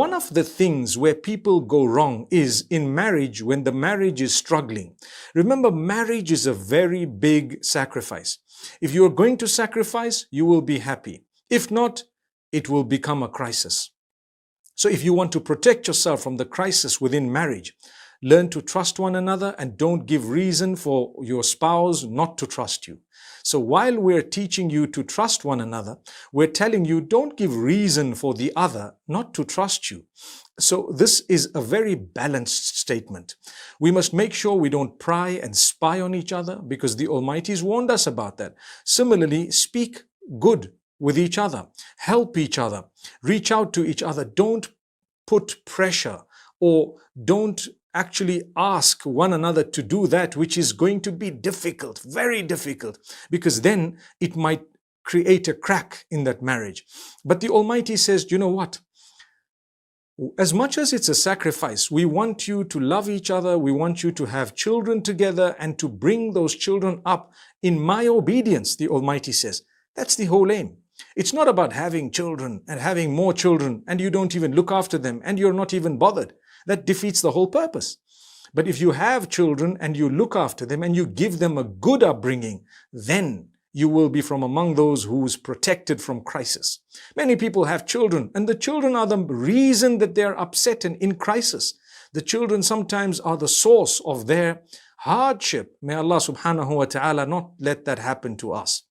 one of the things where people go wrong is in marriage, when the marriage is struggling. Remember, marriage is a very big sacrifice. If you are going to sacrifice, you will be happy. If not, it will become a crisis. So if you want to protect yourself from the crisis within marriage, learn to trust one another and don't give reason for your spouse not to trust you. So while we're teaching you to trust one another, we're telling you don't give reason for the other not to trust you. So this is a very balanced statement. We must make sure we don't pry and spy on each other, because the Almighty's warned us about that. Similarly, speak good with each other, help each other, reach out to each other. Don't put pressure or don't actually ask one another to do that which is going to be difficult, very difficult, because then it might create a crack in that marriage. But the Almighty says, you know what? As much as it's a sacrifice, we want you to love each other, we want you to have children together and to bring those children up in my obedience, the Almighty says. That's the whole aim. It's not about having children and having more children and you don't even look after them and you're not even bothered. That defeats the whole purpose. But if you have children and you look after them and you give them a good upbringing, then you will be from among those who's protected from crisis. Many people have children and the children are the reason that they're upset and in crisis. The children sometimes are the source of their hardship. May Allah subhanahu wa ta'ala not let that happen to us.